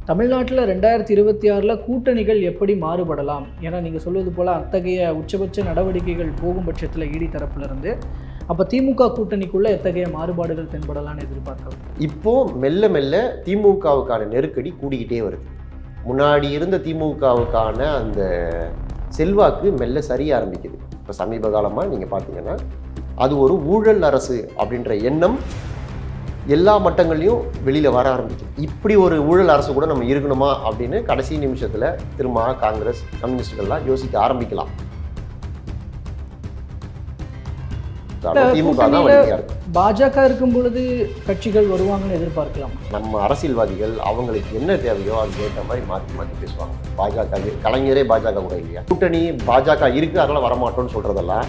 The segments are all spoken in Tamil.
தமிழ்நாட்டில் 2026 கூட்டணிகள் எப்படி மாறுபடலாம்? ஏன்னா நீங்கள் சொல்வது போல் அத்தகைய உச்சபட்ச நடவடிக்கைகள் போகும் பட்சத்தில் ஈடி தரப்பிலிருந்து அப்போ திமுக கூட்டணிக்குள்ளே எத்தகைய மாறுபாடுகள் தென்படலான்னு எதிர்பார்க்கலாம். இப்போ மெல்ல மெல்ல திமுகவுக்கான நெருக்கடி கூடிக்கிட்டே வருது. முன்னாடி இருந்த திமுகவுக்கான அந்த செல்வாக்கு மெல்ல சரிய ஆரம்பிக்குது. இப்போ சமீப காலமாக நீங்கள் பார்த்தீங்கன்னா அது ஒரு ஊழல் அரசு அப்படின்ற எண்ணம் எல்லா மட்டங்கள்லையும் வெளியில் வர ஆரம்பிக்குது. இப்படி ஒரு ஊழல் அரசு கூட நம்ம இருக்கணுமா அப்படின்னு கடைசி நிமிஷத்தில் திரும்ப காங்கிரஸ் கம்யூனிஸ்டுகள்லாம் யோசிக்க ஆரம்பிக்கலாம். திமுக தான் வலிமையா இருக்கு. பாஜக இருக்கும் பொழுது கட்சிகள் வருவாங்கன்னு எதிர்பார்க்கலாம். நம்ம அரசியல்வாதிகள் அவங்களுக்கு என்ன தேவையோ அதுக்கு ஏற்ற மாதிரி மாற்றி மாற்றி பேசுவாங்க. பாஜக கலைஞரே பாஜக கூட இல்லையா, கூட்டணி பாஜக இருக்கு அதனால வரமாட்டோம்னு சொல்றதெல்லாம்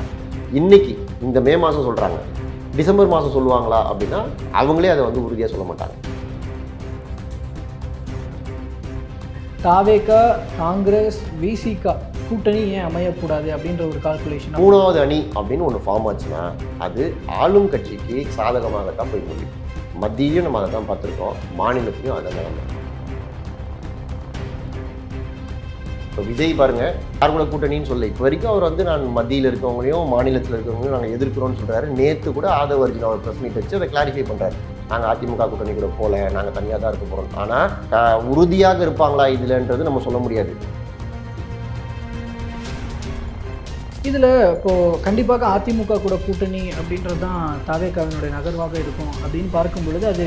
இன்னைக்கு இந்த மே மாதம் சொல்றாங்க. டிசம்பர் மாதம் சொல்லுவாங்களா அப்படின்னா அவங்களே அதை உறுதியாக சொல்ல மாட்டாங்க. தாவேகா, காங்கிரஸ், விசிகா கூட்டணி ஏன் அமையக்கூடாது அப்படின்ற ஒரு கால்குலேஷன். மூணாவது அணி அப்படின்னு ஒன்று ஃபார்ம் ஆச்சுன்னா அது ஆளும் கட்சிக்கு சாதகமாகத்தான் போய் முடியும். மத்தியிலையும் நம்ம அதை தான் பார்த்துருக்கோம், மாநிலத்திலையும் அதை தான். இப்போ விஜய் பாருங்க, யார் கூட கூட்டணின்னு சொல்ல இப்போ வரைக்கும் அவர் நான் மத்தியில் இருக்கவங்களையும் மாநிலத்தில் இருக்கவங்களையும் நாங்கள் எதிர்க்கிறோம்னு சொல்கிறாரு. நேற்று கூட ஆதவ அர்ஜுன் அவர் ப்ரெஸ் மீட் வச்சு அதை கிளாரிஃபை பண்ணுறாரு. நாங்கள் அதிமுக கூட்டணி கூட போகல, நாங்கள் தனியாக தான் இருக்க போகிறோம். ஆனால் உறுதியாக இருப்பாங்களா இதுலன்றது நம்ம சொல்ல முடியாது. இதில் இப்போது கண்டிப்பாக அதிமுக கூட கூட்டணி அப்படின்றது தான் தாவேகாவினுடைய நகர்வாக இருக்கும் அப்படின்னு பார்க்கும் பொழுது அது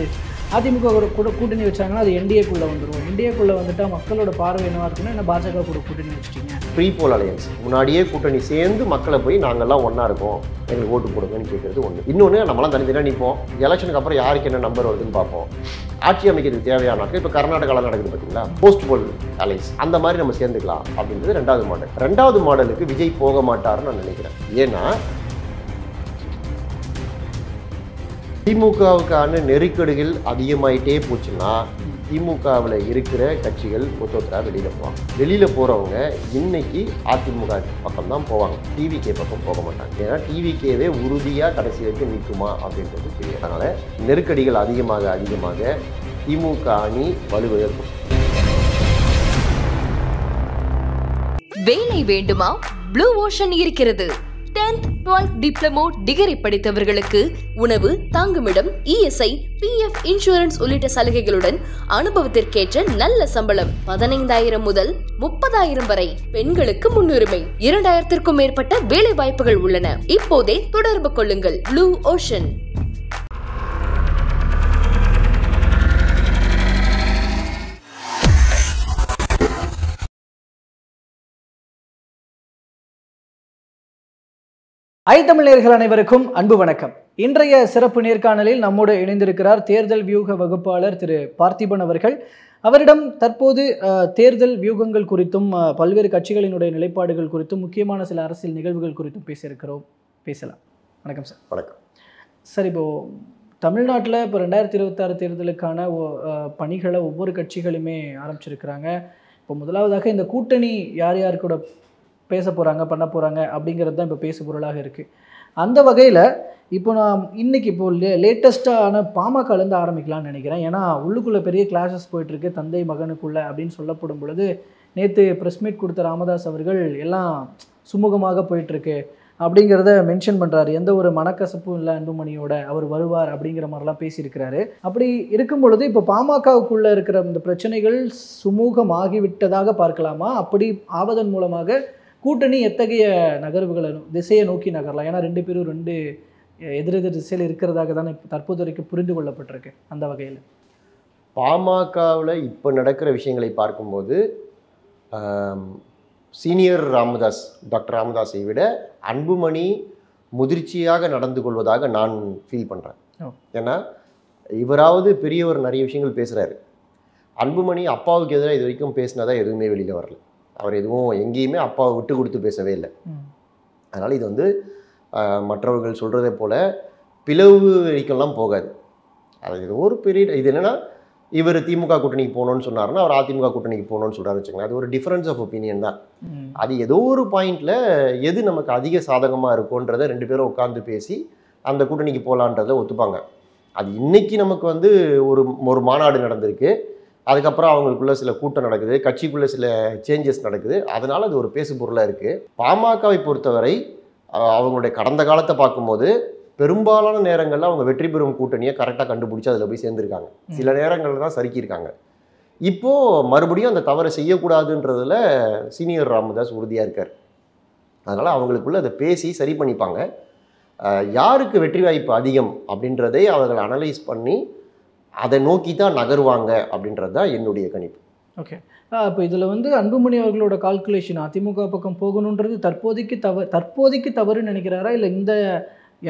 அதிமுக கூட கூட்டணி வச்சாங்கன்னா அது என்டிஏக்குள்ளே வந்துடும். என்டிஏக்குள்ளே வந்துட்டால் மக்களோட பார்வை என்னவாக இருக்குன்னா என்ன பாஜக கூட கூட்டணி வச்சுட்டீங்க. ப்ரீ போல் அலையன்ஸ் முன்னாடியே கூட்டணி சேர்ந்து மக்களை போய் நாங்கள்லாம் ஒன்றா இருக்கோம், எங்களுக்கு ஓட்டு போடுங்கன்னு கேட்குறது ஒன்று. இன்னொன்று நம்மளாம் தனித்தனியாக நிற்போம், எலெக்ஷனுக்கு அப்புறம் யாருக்கு என்ன நம்பர் வருதுன்னு பார்ப்போம். ஆட்சி அமைக்கிறதுக்கு தேவையானாக்க இப்போ கர்நாடகாவில் நடக்குது பார்த்தீங்களா, போஸ்ட் போல் அலைஸ், அந்த மாதிரி நம்ம சேர்ந்துக்கலாம் அப்படின்றது ரெண்டாவது மாடல். ரெண்டாவது மாடலுக்கு விஜய் போக மாட்டாருன்னு நான் நினைக்கிறேன். ஏன்னா திமுகவுக்கான நெருக்கடிகள் அதிகமாயிட்டே போச்சுன்னா திமுகவில் இருக்கிற கட்சிகள் ஒத்தொத்தராக வெளியில் போவாங்க. வெளியில் போகிறவங்க இன்னைக்கு அதிமுக பக்கம் தான் போவாங்க, டிவிகே பக்கம் போக மாட்டாங்க. ஏன்னா டிவிகேவே உறுதியாக கடைசி வரைக்கும் நிற்குமா அப்படின்றது தெரியும். அதனால் நெருக்கடிகள் அதிகமாக அதிகமாக திமுக அணி வலுவிழக்கும். வேலை வேண்டுமா? ப்ளூ ஓஷன் இருக்கிறது. 10th 12th டிப்ளமோ டிகிரி படித்தவர்களுக்கு உணவு, தங்குமிடம், இஎஸ்ஐ, பிஎஃப், இன்சூரன்ஸ் உள்ளிட்ட சலுகைகளுடன் அனுபவத்திற்கேற்ற நல்ல சம்பளம் 15,000 முதல் 30,000 வரை. பெண்களுக்கு முன்னுரிமை. 2,000க்கும் மேற்பட்ட வேலை வாய்ப்புகள் உள்ளன. இப்போதே தொடர்பு கொள்ளுங்கள். Blue ocean. தமிழர்கள் அனைவருக்கும் அன்பு வணக்கம். இன்றைய சிறப்பு நேர்காணலில் நம்மோடு இணைந்திருக்கிறார் தேர்தல் வியூக வகுப்பாளர் திரு பார்த்திபன் அவர்கள். அவரிடம் தற்போது தேர்தல் வியூகங்கள் குறித்தும் பல்வேறு கட்சிகளினுடைய நிலைப்பாடுகள் குறித்தும் முக்கியமான சில அரசியல் நிகழ்வுகள் குறித்தும் பேசலாம். வணக்கம் சார். வணக்கம் சார். இப்போது தமிழ்நாட்டில் இப்போ 2026 தேர்தலுக்கான பணிகளை ஒவ்வொரு கட்சிகளுமே ஆரம்பிச்சிருக்கிறாங்க. இப்போ முதலாவதாக இந்த கூட்டணி யார் யார் கூட பேச போகிறாங்க, பண்ண போகிறாங்க அப்படிங்கிறது தான் இப்போ பேசு பொருளாக இருக்குது. அந்த வகையில் இப்போ நான் இன்றைக்கி இப்போது லேட்டஸ்ட்டான பாமகலேருந்து ஆரம்பிக்கலாம்னு நினைக்கிறேன். ஏன்னா உள்ளுக்குள்ளே பெரிய கிளாஸஸ் போயிட்டுருக்கு தந்தை மகனுக்குள்ளே அப்படின்னு சொல்லப்படும் பொழுது நேற்று ப்ரெஸ் மீட் கொடுத்த ராமதாஸ் அவர்கள் எல்லாம் சுமூகமாக போயிட்டுருக்கு அப்படிங்கிறத மென்ஷன் பண்ணுறாரு. எந்த ஒரு மனக்கசப்பும் இல்லை, அன்புமணியோட அவர் வருவார் அப்படிங்கிற மாதிரிலாம் பேசியிருக்கிறாரு. அப்படி இருக்கும் பொழுது இப்போ பாமகவுக்குள்ளே இருக்கிற இந்த பிரச்சனைகள் சுமூகமாகிவிட்டதாக பார்க்கலாமா? அப்படி ஆவதன் மூலமாக கூட்டணி எத்தகைய நகர்வுகளை திசையை நோக்கி நகரலாம்? ஏன்னா ரெண்டு பேரும் ரெண்டு எதிரெதிர் திசையில் இருக்கிறதாக தானே தற்போது வரைக்கும் புரிந்து கொள்ளப்பட்டிருக்கு. அந்த வகையில் பாமகவில் இப்போ நடக்கிற விஷயங்களை பார்க்கும்போது சீனியர் ராமதாஸ், டாக்டர் ராமதாஸை விட அன்புமணி முதிர்ச்சியாக நடந்து கொள்வதாக நான் ஃபீல் பண்ணுறேன். ஏன்னா இவராவது பெரியவர் நிறைய விஷயங்கள் பேசுகிறாரு. அன்புமணி அப்பாவுக்கு எதிராக இது வரைக்கும் பேசினதா எதுவுமே வெளியில் வரல. அவர் எதுவும் எங்கேயுமே அப்பாவை விட்டு கொடுத்து பேசவே இல்லை. அதனால் இது மற்றவர்கள் சொல்கிறதே போல் பிளவு வரைக்கெல்லாம் போகாது. அது ஏதோ ஒரு பெரிய இது என்னென்னா, இவர் திமுக கூட்டணிக்கு போகணுன்னு சொன்னார்னா அவர் அதிமுக கூட்டணிக்கு போகணுன்னு சொல்கிறாரு வச்சுக்கோங்க. அது ஒரு டிஃப்ரென்ஸ் ஆஃப் ஒப்பீனியன் தான். அது ஏதோ ஒரு பாயிண்டில் எது நமக்கு அதிக சாதகமாக இருக்குன்றதை ரெண்டு பேரும் உட்காந்து பேசி அந்த கூட்டணிக்கு போகலான்றதை ஒத்துப்பாங்க. அது இன்றைக்கி நமக்கு ஒரு மாநாடு நடந்திருக்கு. அதுக்கப்புறம் அவங்களுக்குள்ள சில கூட்டம் நடக்குது, கட்சிக்குள்ள சில சேஞ்சஸ் நடக்குது. அதனால அது ஒரு பேசு பொருளாக இருக்குது. பாமகவை பொறுத்தவரை அவங்களுடைய கடந்த காலத்தை பார்க்கும்போது பெரும்பாலான நேரங்களில் அவங்க வெற்றி பெறும் கூட்டணியை கரெக்டாக கண்டுபிடிச்சி அதில் போய் சேர்ந்துருக்காங்க. சில நேரங்களில் தான் சறுக்கியிருக்காங்க. இப்போது மறுபடியும் அந்த தவறை செய்யக்கூடாதுன்றதுல சீனியர் ராமதாஸ் உறுதியாக இருக்கார். அதனால் அவங்களுக்குள்ள அதை பேசி சரி பண்ணிப்பாங்க. யாருக்கு வெற்றி வாய்ப்பு அதிகம் அப்படின்றதை அவர்கள் அனலைஸ் பண்ணி அதை நோக்கி தான் நகருவாங்க அப்படின்றது தான் என்னுடைய கணிப்பு. ஓகே, இப்போ இதில் வந்து அன்புமணி அவர்களோட கால்குலேஷன் அதிமுக பக்கம் போகணுன்றது தற்போதைக்கு தவறுன்னு நினைக்கிறாரா, இல்லை இந்த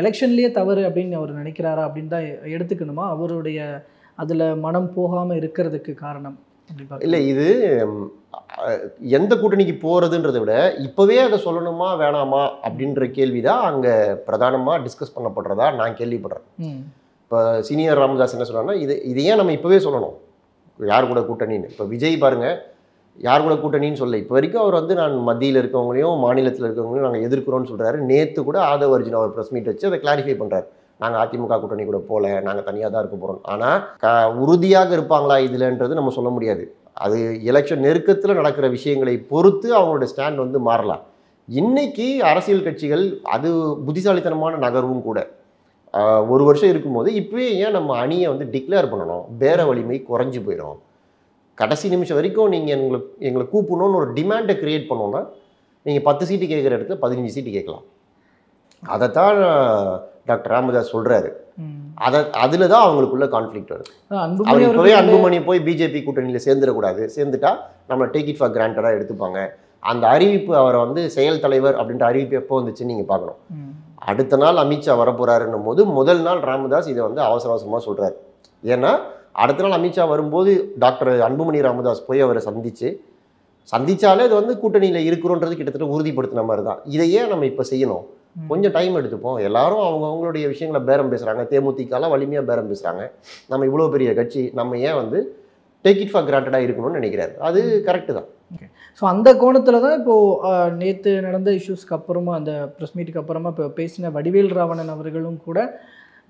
எலெக்ஷன்லேயே தவறு அப்படின்னு அவர் நினைக்கிறாரா அப்படின்னு தான் எடுத்துக்கணுமா அவருடைய அதில் மனம் போகாமல் இருக்கிறதுக்கு காரணம்? இல்லை, இது எந்த கூட்டணிக்கு போகிறதுன்றதை விட இப்போவே அதை சொல்லணுமா வேணாமா அப்படின்ற கேள்வி தான் அங்கே பிரதானமாக டிஸ்கஸ் பண்ணப்படுறதா நான் கேள்விப்படுறேன். இப்போ சீனியர் ராமதாஸ் என்ன சொல்கிறாங்கன்னா, இது ஏன் நம்ம இப்போவே சொல்லணும் யார் கூட கூட்டணின்னு. இப்போ விஜய் பாருங்கள், யார் கூட கூட்டணின்னு சொல்ல இப்போ வரைக்கும் அவர் வந்து நான் மத்தியில் இருக்கவங்களையும் மாநிலத்தில் இருக்கவங்களையும் நாங்கள் எதிர்க்கிறோன்னு சொல்கிறாரு. நேற்று கூட ஆதவ அர்ஜுன் அவர் ப்ரெஸ் மீட் வச்சு அதை கிளாரிஃபை பண்ணுறாரு. நாங்கள் அதிமுக கூட்டணி கூட போகல, நாங்கள் தனியாக தான் இருக்க போகிறோம். ஆனால் உறுதியாக இருப்பாங்களா இதுலன்றது நம்ம சொல்ல முடியாது. அது எலெக்ஷன் நெருக்கத்தில் நடக்கிற விஷயங்களை பொறுத்து அவங்களோட ஸ்டாண்ட் வந்து மாறலாம். இன்னைக்கு அரசியல் கட்சிகள் அது புத்திசாலித்தனமான நகர்வும் கூட. ஒரு வருஷம் இருக்கும்போது இப்போவே ஏன் நம்ம அணியை வந்து டிக்ளேர் பண்ணணும், பேர வலிமை குறைஞ்சி போயிடும். கடைசி நிமிஷம் வரைக்கும் நீங்கள் எங்களை கூப்பிடணும்னு ஒரு டிமாண்டை க்ரியேட் பண்ணோன்னா நீங்கள் 10 சீட்டு கேட்குற இடத்துல 15 சீட்டு கேட்கலாம். அதைத்தான் டாக்டர் ராமதாஸ் சொல்கிறாரு. அதில் தான் அவங்களுக்குள்ள கான்ஃப்ளிக்ட் வருது. அவர் இப்போவே அன்புமணி போய் பிஜேபி கூட்டணியில் சேர்ந்துடக்கூடாது, சேர்ந்துட்டா நம்மளை டேக் இட் ஃபார் கிராண்டடாக எடுத்துப்பாங்க. அந்த அறிவிப்பு அவரை வந்து செயல் தலைவர் அப்படின்ற அறிவிப்பு எப்போ வந்துச்சுன்னு நீங்கள் பார்க்கணும். அடுத்த நாள் அமித்ஷா வரப்போறாருன்னும் போது முதல் நாள் ராமதாஸ் இதை வந்து அவசர அவசரமாக சொல்கிறார். ஏன்னா அடுத்த நாள் அமித்ஷா வரும்போது டாக்டர் அன்புமணி ராமதாஸ் போய் அவரை சந்திச்சாலே அது வந்து கூட்டணியில் இருக்கிறோன்றது கிட்டத்தட்ட உறுதிப்படுத்தின மாதிரி தான். இதையே நம்ம இப்போ செய்யணும், கொஞ்சம் டைம் எடுத்துப்போம். எல்லாரும் அவங்களுடைய விஷயங்களை பேரம் பேசுகிறாங்க. தேமுதிகலாம் வலிமையாக பேரம் பேசுகிறாங்க. நம்ம இவ்வளோ பெரிய கட்சி, நம்ம ஏன் வந்து டேக் இட் ஃபார் கிராண்டடாக இருக்கணும்னு நினைக்கிறாரு. அது கரெக்டு தான். ஸோ அந்த கோணத்தில் தான் இப்போது நேற்று நடந்த இஷ்யூஸ்க்கு அப்புறமா அந்த ப்ரெஸ் மீட்டுக்கு அப்புறமா இப்போ பேசின வடிவேல் ராவணன் அவர்களும் கூட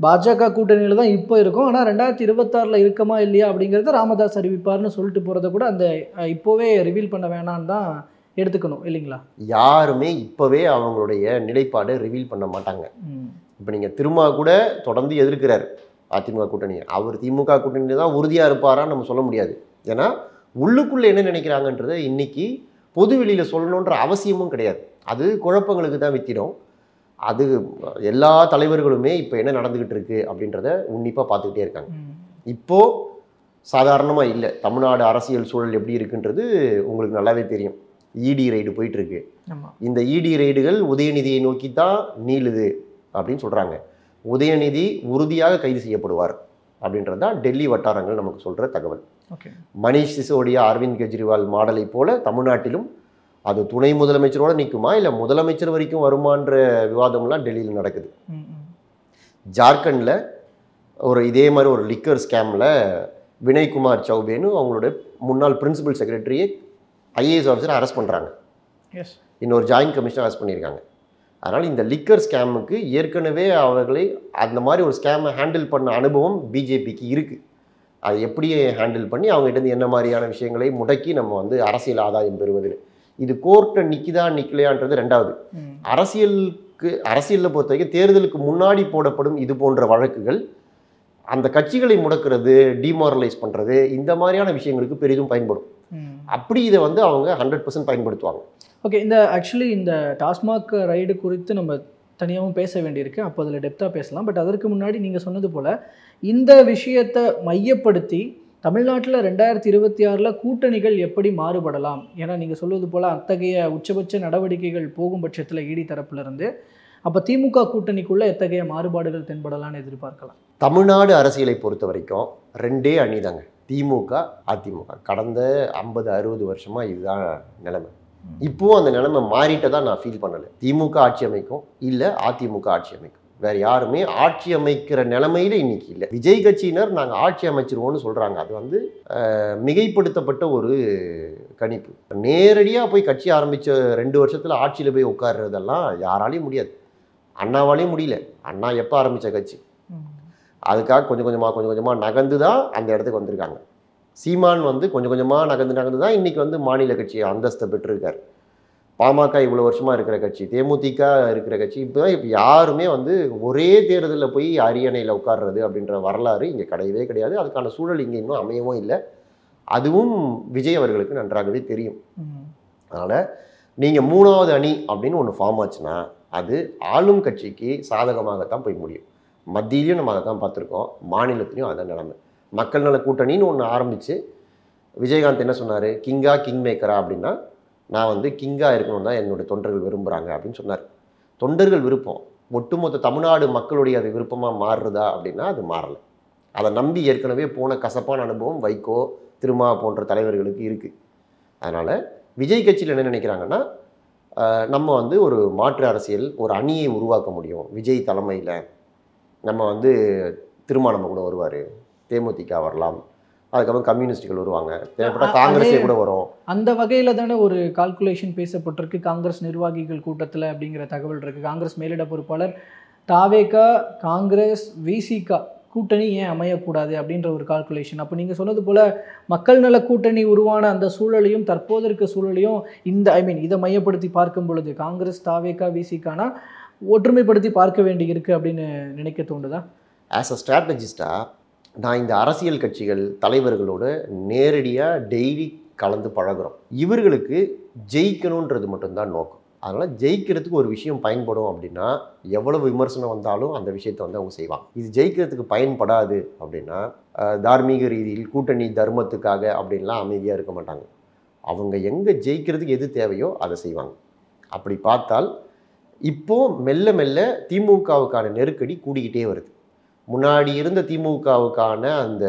பாஜக கூட்டணியில் தான் இப்போ இருக்கும், ஆனால் 2026 இருக்கமா இல்லையா அப்படிங்கிறத ராமதாஸ் அறிவிப்பார்னு சொல்லிட்டு போகிறத கூட அந்த இப்போவே ரிவீல் பண்ண வேணான்னு தான் எடுத்துக்கணும் இல்லைங்களா? யாருமே இப்போவே அவங்களுடைய நிலைப்பாடை ரிவீல் பண்ண மாட்டாங்க. இப்போ நீங்கள் திரும்ப கூட தொடர்ந்து எதிர்க்கிறார் அதிமுக கூட்டணியை. அவர் திமுக கூட்டணியில் தான் உறுதியாக இருப்பாரான்னு நம்ம சொல்ல முடியாது. ஏன்னா உள்ளுக்குள்ளே என்ன நினைக்கிறாங்கன்றதை இன்னைக்கு பொது வெளியில் சொல்லணுன்ற அவசியமும் கிடையாது. அது குழப்பங்களுக்கு தான் வித்திடும். அது எல்லா தலைவர்களுமே இப்போ என்ன நடந்துக்கிட்டு இருக்கு அப்படின்றத உன்னிப்பாக பார்த்துக்கிட்டே இருக்காங்க. இப்போது சாதாரணமாக இல்லை, தமிழ்நாடு அரசியல் சூழல் எப்படி இருக்குன்றது உங்களுக்கு நல்லாவே தெரியும். இடி ரைடு போயிட்டுருக்கு. இந்த இடி ரைடுகள் உதயநிதியை நோக்கி தான் நீளுது அப்படின்னு சொல்கிறாங்க. உதயநிதி உறுதியாக கைது செய்யப்படுவார் அப்படின்றது தான் டெல்லி வட்டாரங்கள் நமக்கு சொல்கிற தகவல். மணீஷ் சிசோடியா, அரவிந்த் கெஜ்ரிவால் மாடலை போல தமிழ்நாட்டிலும் அது துணை முதலமைச்சரோடு நிற்குமா இல்லை முதலமைச்சர் வரைக்கும் வருமான்ற விவாதம்லாம் டெல்லியில் நடக்குது. ஜார்க்கண்டில் இதே மாதிரி ஒரு லிக்கர் ஸ்கேமில் வினய்குமார் சௌபேன்னு அவங்களோட முன்னாள் பிரின்சிபல் செக்ரட்டரியை ஐஏஎஸ் ஆஃபீஸர் அரெஸ்ட் பண்ணுறாங்க. இன்னொரு ஜாயின்ட் கமிஷனர் அரெஸ்ட் பண்ணியிருக்காங்க. அதனால் இந்த லிக்கர் ஸ்கேமுக்கு ஏற்கனவே அவர்களை அந்த மாதிரி ஒரு ஸ்கேமை ஹேண்டில் பண்ண அனுபவம் பிஜேபிக்கு இருக்குது. அதை எப்படி ஹேண்டில் பண்ணி அவங்ககிட்ட என்ன மாதிரியான விஷயங்களை முடக்கி நம்ம வந்து அரசியல் ஆதாயம் பெறுவது. இது கோர்ட்டை நிற்கலையான்றது ரெண்டாவது. அரசியலில் பொறுத்த வரைக்கும் தேர்தலுக்கு முன்னாடி போடப்படும் இது போன்ற வழக்குகள் அந்த கட்சிகளை முடக்கிறது, டிமாரலைஸ் பண்ணுறது, இந்த மாதிரியான விஷயங்களுக்கு பெரிதும் பயன்படும். அப்படி இதை வந்து அவங்க 100% பயன்படுத்துவாங்க. ஓகே, ஆக்சுவலி இந்த டாஸ்மாக் ரைடு குறித்து நம்ம தனியாகவும் பேச வேண்டியிருக்கு. அப்போ அதில் டெப்த்தாக பேசலாம். பட் அதற்கு முன்னாடி நீங்கள் சொன்னது போல் இந்த விஷயத்தை மையப்படுத்தி தமிழ்நாட்டில் 2026 கூட்டணிகள் எப்படி மாறுபடலாம்? ஏன்னா நீங்கள் சொல்வது போல் அத்தகைய உச்சபட்ச நடவடிக்கைகள் போகும் பட்சத்தில் ஈடி தரப்பிலிருந்து அப்போ திமுக கூட்டணிக்குள்ளே எத்தகைய மாறுபாடுகள் தென்படலான்னு எதிர்பார்க்கலாம்? தமிழ்நாடு அரசியலை பொறுத்த வரைக்கும் 2 அணி தாங்க, திமுக அதிமுக. கடந்த 50-60 வருஷமாக இதுதான் நிலைமை. இப்போவும் அந்த நிலைமை மாறிட்டதான் நான் ஃபீல் பண்ணலை. திமுக ஆட்சி அமைக்கும், இல்லை அதிமுக ஆட்சி அமைக்கும். வேறு யாருமே ஆட்சி அமைக்கிற நிலைமையில் இன்னைக்கு இல்லை. விஜய் கட்சியினர் நாங்கள் ஆட்சி அமைச்சிருவோம்னு சொல்கிறாங்க. அது வந்து மிகைப்படுத்தப்பட்ட ஒரு கணிப்பு. நேரடியாக போய் கட்சி ஆரம்பித்த 2 வருஷத்தில் ஆட்சியில் போய் உட்கார்றதெல்லாம் யாராலையும் முடியாது. அண்ணாவாலையும் முடியல. அண்ணா எப்போ ஆரம்பித்த கட்சி, அதுக்காக கொஞ்சம் கொஞ்சமாக நகர்ந்து தான் அந்த இடத்துக்கு வந்திருக்காங்க. சீமான் வந்து கொஞ்சம் கொஞ்சமாக நகர்ந்து தான் இன்றைக்கி வந்து மாநில கட்சி அந்தஸ்தை பெற்றிருக்கார். பாமக இவ்வளோ வருஷமாக இருக்கிற கட்சி, தேமுதிக இருக்கிற கட்சி, இப்போ யாருமே வந்து ஒரே தேர்தலில் போய் அரியணையில் உட்கார்றது அப்படின்ற வரலாறு இங்கே கிடையவே கிடையாது. அதுக்கான சூழல் இங்கே இன்னும் அமையவும் இல்லை. அதுவும் விஜய் அவர்களுக்கு நன்றாகவே தெரியும். அதனால் நீங்கள் 3வது அணி அப்படின்னு ஒன்று ஃபார்ம் ஆச்சுன்னா அது ஆளும் கட்சிக்கு சாதகமாகத்தான் போய் முடியும். மத்தியிலையும் நம்ம அதை தான் பார்த்துருக்கோம், மாநிலத்திலையும் அதான் நிலைமை. மக்கள் நல கூட்டணின்னு ஒன்று ஆரம்பித்து விஜயகாந்த் என்ன சொன்னார், கிங்கா கிங் மேக்கரா அப்படின்னா, நான் வந்து கிங்காக இருக்கணும் தான் என்னுடைய தொண்டர்கள் விரும்புகிறாங்க அப்படின்னு சொன்னார். தொண்டர்கள் விருப்பம் ஒட்டுமொத்த தமிழ்நாடு மக்களுடைய அது விருப்பமாக மாறுறதா அப்படின்னா அது மாறலை. அதை நம்பி ஏற்கனவே போன கசப்பான அனுபவம் வைகோ, திருமா போன்ற தலைவர்களுக்கு இருக்குது. அதனால் விஜய் கட்சியில் என்ன நினைக்கிறாங்கன்னா, நம்ம வந்து ஒரு மாற்று அரசியல், ஒரு அணியை உருவாக்க முடியும் விஜய் தலைமையில். நம்ம வந்து திருமா நம்ம கூட வருவார், தேமுதிக வரலாம், அதுக்கப்புறம் கம்யூனிஸ்டுகள் வருவாங்க, தேவைப்பட்ட காங்கிரஸே கூட வரும். அந்த வகையில் தானே ஒரு கால்குலேஷன் பேசப்பட்டிருக்கு காங்கிரஸ் நிர்வாகிகள் கூட்டத்தில் அப்படிங்கிற தகவல் இருக்குது. காங்கிரஸ் மேலிட பொறுப்பாளர் தாவேகா, காங்கிரஸ், விசிகா கூட்டணி ஏன் அமையக்கூடாது அப்படின்ற ஒரு கால்குலேஷன். அப்போ நீங்கள் சொன்னது போல் மக்கள் நல கூட்டணி உருவான அந்த சூழலையும் தற்போது இருக்க சூழலையும் இந்த இதை மையப்படுத்தி பார்க்கும் பொழுது காங்கிரஸ், தாவேகா, விசிகானா ஒற்றுமைப்படுத்தி பார்க்க வேண்டி இருக்குது அப்படின்னு நினைக்க தோண்டுதா? ஆஸ் அ ஸ்ட்ராட்டஜிஸ்டாக நான் இந்த அரசியல் கட்சிகள் தலைவர்களோடு நேரடியாக டெய்லி கலந்து பழகிறோம். இவர்களுக்கு ஜெயிக்கணுன்றது மட்டும்தான் நோக்கம். அதனால் ஜெயிக்கிறதுக்கு ஒரு விஷயம் பயன்படும் அப்படின்னா எவ்வளவு விமர்சனம் வந்தாலும் அந்த விஷயத்தை வந்து அவங்க செய்வாங்க. இது ஜெயிக்கிறதுக்கு பயன்படாது அப்படின்னா தார்மீக ரீதியில் கூட்டணி தர்மத்துக்காக அப்படின்லாம் அமைதியாக இருக்க மாட்டாங்க. அவங்க எங்கே ஜெயிக்கிறதுக்கு எது தேவையோ அதை செய்வாங்க. அப்படி பார்த்தால் இப்போது மெல்ல மெல்ல திமுகவுக்கான நெருக்கடி கூடிக்கிட்டே வருது. முன்னாடி இருந்த திமுகவுக்கான அந்த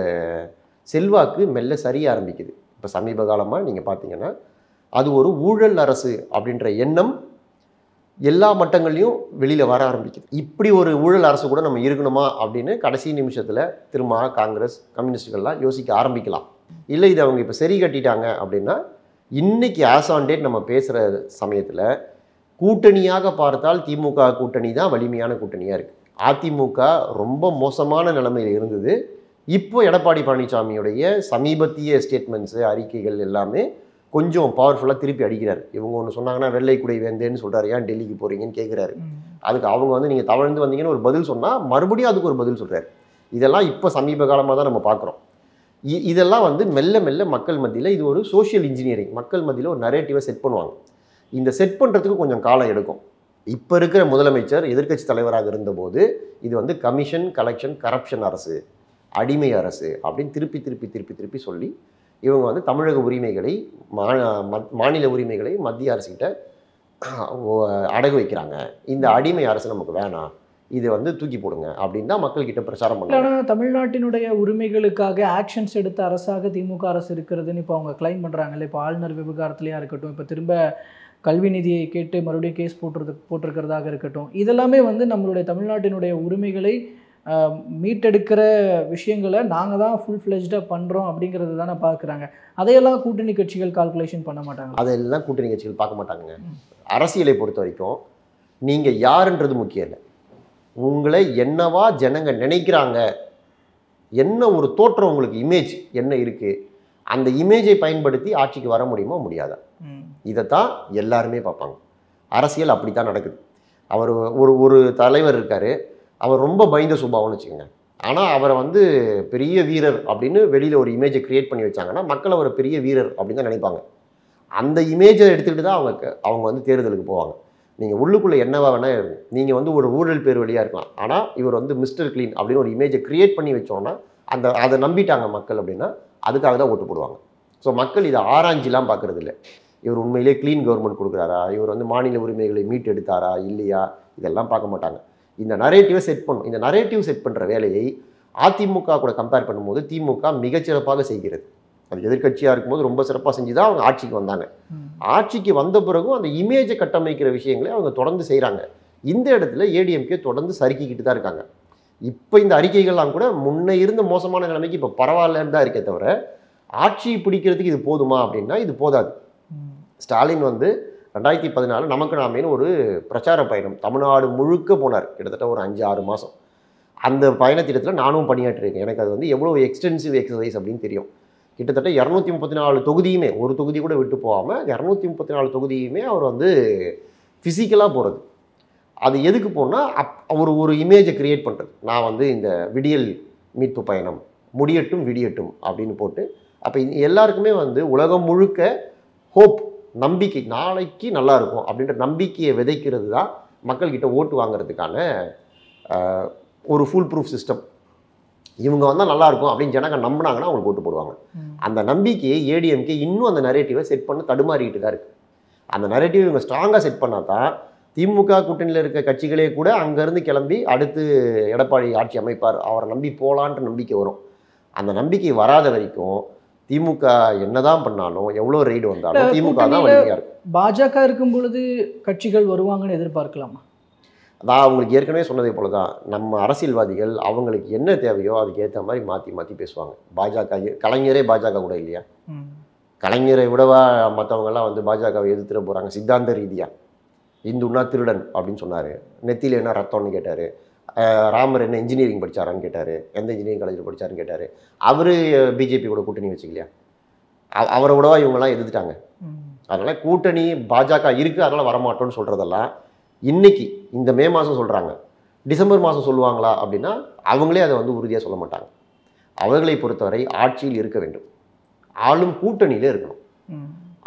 செல்வாக்கு மெல்ல சரிய ஆரம்பிக்குது. இப்போ சமீப காலமாக நீங்கள் பார்த்தீங்கன்னா அது ஒரு ஊழல் அரசு அப்படின்ற எண்ணம் எல்லா மட்டங்கள்லையும் வெளியில் வர ஆரம்பிக்குது. இப்படி ஒரு ஊழல் அரசு கூட நம்ம இருக்கணுமா அப்படின்னு கடைசி நிமிஷத்தில் திரும்ப காங்கிரஸ், கம்யூனிஸ்டுகள்லாம் யோசிக்க ஆரம்பிக்கலாம். இல்லை இது அவங்க இப்போ சரி கட்டிட்டாங்க அப்படின்னா இன்றைக்கி ஆஸ் ஆன் டேட் நம்ம பேசுகிற சமயத்தில் கூட்டணியாக பார்த்தால் திமுக கூட்டணி தான் வலிமையான கூட்டணியாக இருக்குது. அதிமுக ரொம்ப மோசமான நிலைமையில் இருந்தது. இப்போ எடப்பாடி பழனிசாமியுடைய சமீபத்திய ஸ்டேட்மெண்ட்ஸு, அறிக்கைகள் எல்லாமே கொஞ்சம் பவர்ஃபுல்லாக திருப்பி அடிக்கிறார். இவங்க ஒன்று சொன்னாங்கன்னா வெள்ளை குடை வேந்தேன்னு சொல்கிறாரு, ஏன் டெல்லிக்கு போகிறீங்கன்னு கேட்குறாரு. அதுக்கு அவங்க வந்து நீங்கள் தவழ்ந்து வந்தீங்கன்னு ஒரு பதில் சொன்னால் மறுபடியும் அதுக்கு ஒரு பதில் சொல்கிறார். இதெல்லாம் இப்போ சமீப காலமாக தான் நம்ம பார்க்குறோம். இதெல்லாம் வந்து மெல்ல மெல்ல மக்கள் மத்தியில் இது ஒரு சோஷியல் இன்ஜினியரிங், மக்கள் மத்தியில் ஒரு நரேட்டிவை செட் பண்ணுவாங்க. இந்த செட் பண்ணுறதுக்கு கொஞ்சம் காலம் எடுக்கும். இப்போ இருக்கிற முதலமைச்சர் எதிர்க்கட்சி தலைவராக இருந்தபோது இது வந்து கமிஷன், கலெக்ஷன், கரப்ஷன் அரசு, அடிமை அரசு அப்படின்னு திருப்பி திருப்பி திருப்பி திருப்பி சொல்லி இவங்க வந்து தமிழக உரிமைகளை, மாநில உரிமைகளை மத்திய அரசுகிட்ட அடகு வைக்கிறாங்க. இந்த அடிமை அரசு நமக்கு வேணாம், இது வந்து தூக்கி போடுங்க அப்படின்னு தான் மக்கள்கிட்ட பிரச்சாரம் பண்ணாங்க. ஆனால் தமிழ்நாட்டினுடைய உரிமைகளுக்காக ஆக்ஷன்ஸ் எடுத்த அரசாக திமுக அரசு இருக்கிறதுன்னு இப்போ அவங்க கிளைம் பண்ணுறாங்கல்ல. இப்போ ஆளுநர் விவகாரத்துலையாக இருக்கட்டும், இப்போ திரும்ப கல்வி நிதியை கேட்டு மறுபடியும் கேஸ் போட்டிருக்கிறதாக இருக்கட்டும், இதெல்லாமே வந்து நம்மளுடைய தமிழ்நாட்டினுடைய உரிமைகளை மீட்டெடுக்கிற விஷயங்களை நாங்கள் தான் ஃபுல் ஃப்ளெஜ்டாக பண்ணுறோம் அப்படிங்கிறது தானே பார்க்குறாங்க. அதையெல்லாம் கூட்டணி கட்சிகள் கால்குலேஷன் பண்ண மாட்டாங்க. அதெல்லாம் கூட்டணி கட்சிகள் பார்க்க மாட்டாங்க. அரசியலை பொறுத்த வரைக்கும் நீங்கள் யாருன்றது முக்கியம் இல்லை, உங்களை என்னவா ஜனங்க நினைக்கிறாங்க, என்ன ஒரு தோற்றம் உங்களுக்கு இமேஜ் என்ன இருக்குது, அந்த இமேஜை பயன்படுத்தி ஆட்சிக்கு வர முடியுமா முடியாதா, இதைத்தான் எல்லாருமே பார்ப்பாங்க. அரசியல் அப்படி தான் நடக்குது. அவர் ஒரு தலைவர் இருக்கார், அவர் ரொம்ப பயந்த சுபாவம்னு வச்சுக்கோங்க. ஆனால் அவரை வந்து பெரிய வீரர் அப்படின்னு வெளியில் ஒரு இமேஜை க்ரியேட் பண்ணி வச்சாங்கன்னா மக்கள் அவரை பெரிய வீரர் அப்படின்னு தான் நினைப்பாங்க. அந்த இமேஜை எடுத்துக்கிட்டு தான் அவங்க வந்து தேர்தலுக்கு போவாங்க. நீங்கள் உள்ளுக்குள்ளே என்னவா வேணால் இருக்கும், நீங்கள் வந்து ஒரு ஊழல் பேர் வழியாக இருக்கலாம், ஆனால் இவர் வந்து மிஸ்டர் க்ளீன் அப்படின்னு ஒரு இமேஜை க்ரியேட் பண்ணி வச்சோன்னா அதை நம்பிட்டாங்க மக்கள் அப்படின்னா அதுக்காக தான் ஓட்டு போடுவாங்க. ஸோ மக்கள் இதை ஆராய்ச்சிலாம் பார்க்குறது இல்லை. இவர் உண்மையிலே க்ளீன் கவர்மெண்ட் கொடுக்குறாரா, இவர் வந்து மாநில உரிமைகளை மீட்டு எடுத்தாரா இல்லையா, இதெல்லாம் பார்க்க மாட்டாங்க. இந்த நரேட்டிவை செட் பண்ணும். இந்த நரேட்டிவ் செட் பண்ணுற வேலையை அதிமுக கூட கம்பேர் பண்ணும்போது திமுக மிகச்சிறப்பாக செய்கிறது. அது எதிர்கட்சியாக இருக்கும்போது ரொம்ப சிறப்பாக செஞ்சு தான் அவங்க ஆட்சிக்கு வந்தாங்க. ஆட்சிக்கு வந்த பிறகும் அந்த இமேஜை கட்டமைக்கிற விஷயங்களை அவங்க தொடர்ந்து செய்கிறாங்க. இந்த இடத்துல ஏடிஎம்கே தொடர்ந்து சறுக்கிக்கிட்டு தான் இருக்காங்க. இப்போ இந்த அறிக்கைகள்லாம் கூட முன்னே இருந்த மோசமான நிலைமைக்கு இப்போ பரவாயில்லன்னு தான் இருக்கே தவிர ஆட்சி பிடிக்கிறதுக்கு இது போதுமா அப்படின்னா இது போதாது. ஸ்டாலின் வந்து 2014 நமக்கு நாமேன்னு ஒரு பிரச்சார பயணம் தமிழ்நாடு முழுக்க போனார், கிட்டத்தட்ட ஒரு 5-6 மாதம். அந்த பயணத்திட்டத்தில் நானும் பணியாற்றிருக்கேன். எனக்கு அது வந்து எவ்வளோ எக்ஸ்டென்சிவ் எக்ஸசைஸ் அப்படின்னு தெரியும். கிட்டத்தட்ட 234 தொகுதியுமே, ஒரு தொகுதி கூட விட்டு போகாமல் 234 தொகுதியுமே அவர் வந்து ஃபிசிக்கலாக போகிறது. அது எதுக்கு போனால் ஒரு இமேஜை கிரியேட் பண்ணுறது. நான் வந்து இந்த விடியல் மீட்பு பயணம் முடியட்டும் விடியட்டும் அப்படின்னு போட்டு, அப்போ எல்லாருக்குமே வந்து உலகம் முழுக்க ஹோப், நம்பிக்கை, நாளைக்கு நல்லா இருக்கும் அப்படின்ற நம்பிக்கையை விதைக்கிறது தான் மக்கள்கிட்ட ஓட்டு வாங்குறதுக்கான ஒரு ஃபுல் ப்ரூஃப் சிஸ்டம். இவங்க வந்தால் நல்லாயிருக்கும் அப்படின்னு ஜனங்க நம்பினாங்கன்னா அவங்களுக்கு ஓட்டு போடுவாங்க. அந்த நம்பிக்கையை ஏடிஎம்கே இன்னும் அந்த நரேட்டிவை செட் பண்ண தடுமாறிக்கிட்டு தான் இருக்குது. அந்த நரேட்டிவ் இவங்க ஸ்ட்ராங்காக செட் பண்ணால் தான் திமுக கூட்டணியில் இருக்க கட்சிகளே கூட அங்கேருந்து கிளம்பி அடுத்து எடப்பாடி ஆட்சி அமைப்பார், அவரை நம்பி போகலான்ற நம்பிக்கை வரும். அந்த நம்பிக்கை வராத வரைக்கும் திமுக என்னதான் பண்ணாலும், எவ்வளோ ரெய்டு வந்தாலும் திமுக தான் வலிமையாக இருக்கும். பாஜக இருக்கும் பொழுது கட்சிகள் வருவாங்கன்னு எதிர்பார்க்கலாமா? அதான் அவங்களுக்கு ஏற்கனவே சொன்னதை போல தான், நம்ம அரசியல்வாதிகள் அவங்களுக்கு என்ன தேவையோ அதுக்கு ஏற்ற மாதிரி மாற்றி மாற்றி பேசுவாங்க. பாஜக கலைஞரே பாஜக கூட இல்லையா? கலைஞரை விடவா மற்றவங்கெல்லாம் வந்து பாஜகவை எதிர்த்துட போகிறாங்க சித்தாந்த ரீதியாக. இந்துன்னா திருடன் அப்படின்னு சொன்னார், நெத்தியில் என்ன ரத்தம்னு கேட்டார், ராமர் என்ன இன்ஜினியரிங் படித்தாரான்னு கேட்டார், எந்த இன்ஜினியரிங் காலேஜில் படித்தாருன்னு கேட்டார். அவர் பிஜேபி கூட கூட்டணி வச்சுக்கலையா? அவரை விடவா இவங்கெல்லாம் எதிர்த்துட்டாங்க. அதனால் கூட்டணி பாஜக இருக்குது அதனால் வரமாட்டோன்னு சொல்கிறதெல்லாம் இன்னைக்கு இந்த மே மாதம் சொல்கிறாங்க, டிசம்பர் மாதம் சொல்லுவாங்களா அப்படின்னா அவங்களே அதை வந்து உறுதியாக சொல்ல மாட்டாங்க. அவர்களை பொறுத்தவரை ஆட்சியில் இருக்க வேண்டும், ஆளும் கூட்டணியிலே இருக்கணும்.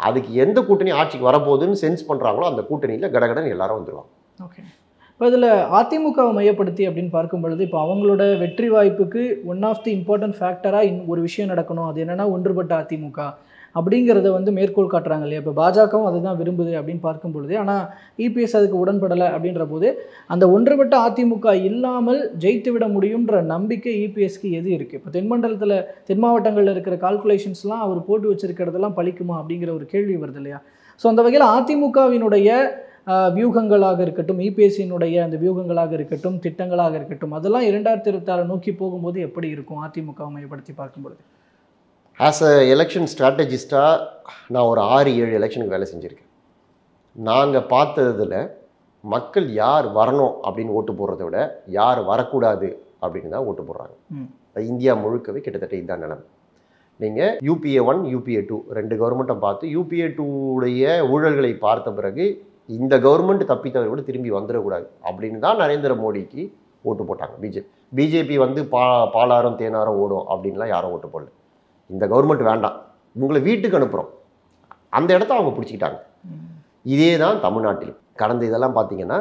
அதுக்கு எந்த கூட்டணி ஆட்சிக்கு வரப்போகுதுன்னு சென்ஸ் பண்ணுறாங்களோ அந்த கூட்டணியில் கடகடன் எல்லாரும் வந்துடுவாங்க. ஓகே, இப்போ இதில் அதிமுகவை மையப்படுத்தி அப்படின்னு பார்க்கும் பொழுது இப்போ அவங்களோட வெற்றி வாய்ப்புக்கு ஒன் ஆஃப் தி இம்பார்ட்டன்ட் ஃபேக்டராக ஒரு விஷயம் நடக்கணும். அது என்னென்னா ஒன்றுபட்ட அதிமுக அப்படிங்கிறத வந்து மேற்கோள் காட்டுறாங்க இல்லையா? இப்போ பாஜகவும் அதுதான் விரும்புது அப்படின்னு பார்க்கும் பொழுது, ஆனால் இபிஎஸ் அதுக்கு உடன்படலை அப்படின்ற போது அந்த ஒன்றுபட்ட அதிமுக இல்லாமல் ஜெயித்து விட முடியுன்ற நம்பிக்கை இபிஎஸ்க்கு எது இருக்குது? இப்போ தென்மண்டலத்தில் தென் மாவட்டங்களில் இருக்கிற கால்குலேஷன்ஸ்லாம் அவர் போட்டு வச்சிருக்கிறதெல்லாம் பலிக்குமா அப்படிங்கிற ஒரு கேள்வி வருது இல்லையா? ஸோ அந்த வகையில் அதிமுகவினுடைய வியூகங்களாக இருக்கட்டும், இபிஎஸ்சியினுடைய அந்த வியூகங்களாக இருக்கட்டும், திட்டங்களாக இருக்கட்டும், அதெல்லாம் 2026 நோக்கி போகும்போது எப்படி இருக்கும் அதிமுகவை மையப்படுத்தி பார்க்கும் பொழுது? ஆஸ் அ எலெக்ஷன் ஸ்ட்ராட்டஜிஸ்டாக நான் ஒரு 6-7 எலெக்ஷனுக்கு வேலை செஞ்சுருக்கேன். நாங்கள் பார்த்ததில் மக்கள் யார் வரணும் அப்படின்னு ஓட்டு போடுறத விட யார் வரக்கூடாது அப்படின்னு தான் ஓட்டு போடுறாங்க. இந்தியா முழுக்கவே கிட்டத்தட்ட இதுதான் நிலைமை. நீங்கள் UPA 1 UPA 2 2 கவர்மெண்ட்டை பார்த்து UPA 2உடைய ஊழல்களை பார்த்த பிறகு இந்த கவர்மெண்ட் தப்பித்தவர் கூட திரும்பி வந்துடக்கூடாது அப்படின்னு தான் நரேந்திர மோடிக்கு ஓட்டு போட்டாங்க. பிஜேபி வந்து பாலாரம் தேனாரம் ஓடும் அப்படின்லாம் யாரும் ஓட்டு போடல. இந்த கவர்மெண்ட் வேண்டாம், உங்களை வீட்டுக்கு அனுப்புகிறோம், அந்த இடத்த அவங்க பிடிச்சிக்கிட்டாங்க. இதே தான் தமிழ்நாட்டில் கடந்த இதெல்லாம் பார்த்தீங்கன்னா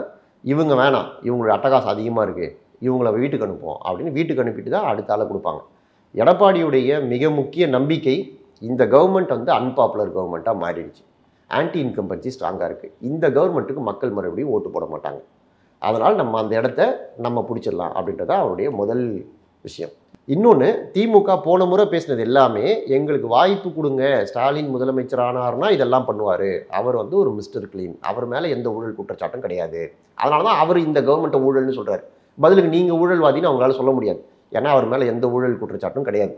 இவங்க வேணாம், இவங்களுடைய அட்டகாசம் அதிகமாக இருக்குது, இவங்களை வீட்டுக்கு அனுப்புவோம் அப்படின்னு வீட்டுக்கு அனுப்பிட்டு தான் அடுத்த ஆளை கொடுப்பாங்க. எடப்பாடியுடைய மிக முக்கிய நம்பிக்கை இந்த கவர்மெண்ட் வந்து அன்பாப்புலர் கவர்மெண்ட்டாக மாறிடுச்சு, ஆன்டி இன்கம்பன்சி ஸ்ட்ராங்காக இருக்குது, இந்த கவர்மெண்ட்டுக்கு மக்கள் மறுபடியும் ஓட்டு போட மாட்டாங்க, அதனால் நம்ம அந்த இடத்த நம்ம பிடிச்சிடலாம் அப்படின்றத அவருடைய முதல் விஷயம். இன்னொன்று, திமுக போன முறை பேசினது எல்லாமே எங்களுக்கு வாய்ப்பு கொடுங்க, ஸ்டாலின் முதலமைச்சர் ஆனார்னா இதெல்லாம் பண்ணுவார், அவர் வந்து ஒரு மிஸ்டர் கிளீன், அவர் மேலே எந்த ஊழல் குற்றச்சாட்டும் கிடையாது, அதனால தான் அவர் இந்த கவர்மெண்ட்டை ஊழல்னு சொல்கிறார். பதிலுக்கு நீங்கள் ஊழல்வாதின்னு அவங்களால சொல்ல முடியாது, ஏன்னா அவர் மேலே எந்த ஊழல் குற்றச்சாட்டும் கிடையாது.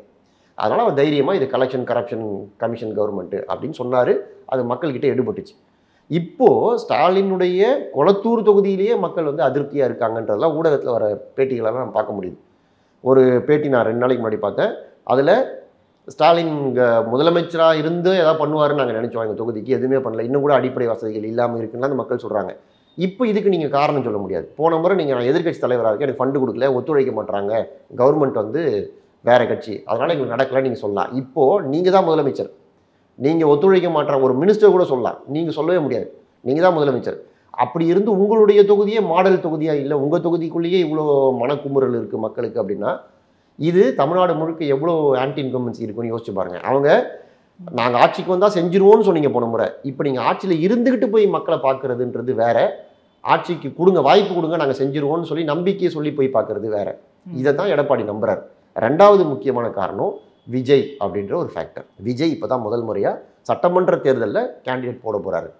அதனால் அவர் தைரியமாக இது கரப்ஷன் கமிஷன் கவர்மெண்ட்டு அப்படின்னு சொன்னார். அது மக்கள்கிட்ட எடுபட்டுச்சு. இப்போது ஸ்டாலினுடைய கொளத்தூர் தொகுதியிலேயே மக்கள் வந்து அதிருப்தியாக இருக்காங்கன்றதெல்லாம் ஊடகத்தில் வர பேட்டிகளெல்லாம் நம்ம பார்க்க முடியுது. ஒரு பேட்டி நான் 2 நாளைக்கு முன்னாடி பார்த்தேன். அதில் ஸ்டாலின் முதலமைச்சராக இருந்து எதாவது பண்ணுவாருன்னு நாங்கள் நினச்சோம், எங்கள் தொகுதிக்கு எதுவுமே பண்ணல, இன்னும் கூட அடிப்படை வசதிகள் இல்லாமல் இருக்குன்னு அந்த மக்கள் சொல்கிறாங்க. இப்போ இதுக்கு நீங்கள் காரணம் சொல்ல முடியாது. போன முறை நீங்கள் நான் எதிர்கட்சி தலைவராக இருக்கேன், எனக்கு ஃபண்டு கொடுக்கல, ஒத்துழைக்க மாட்டாங்க, கவர்மெண்ட் வந்து வேறு கட்சி, அதனால் எங்களுக்கு நடக்கலை நீங்கள் சொல்லலாம். இப்போது நீங்கள் தான் முதலமைச்சர், நீங்கள் ஒத்துழைக்க மாட்டாங்க ஒரு மினிஸ்டர் கூட சொல்லலாம், நீங்கள் சொல்லவே முடியாது, நீங்கள் தான் முதலமைச்சர். அப்படி இருந்து உங்களுடைய தொகுதியே மாடல் தொகுதியாக இல்லை, உங்கள் தொகுதிக்குள்ளேயே இவ்வளோ மனக்குமுறல் இருக்குது மக்களுக்கு அப்படின்னா இது தமிழ்நாடு முழுக்க எவ்வளோ ஆன்டி இன்கம்பன்சி இருக்குன்னு யோசிச்சு பாருங்கள். அவங்க நாங்கள் ஆட்சிக்கு வந்தால் செஞ்சிருவோன்னு சொன்னீங்க போன முறை, இப்போ நீங்கள் ஆட்சியில் இருந்துக்கிட்டு போய் மக்களை பார்க்குறதுன்றது வேற, ஆட்சிக்கு கொடுங்க வாய்ப்பு கொடுங்க நாங்கள் செஞ்சிருவோன்னு சொல்லி நம்பிக்கையை சொல்லி போய் பார்க்குறது வேற. இதை தான் எடப்பாடி நம்புறார். ரெண்டாவது முக்கியமான காரணம் விஜய் அப்படின்ற ஒரு ஃபேக்டர். விஜய் இப்போ தான் முதல் முறையாக சட்டமன்ற தேர்தலில் கேண்டிடேட் போட போகிறாரு.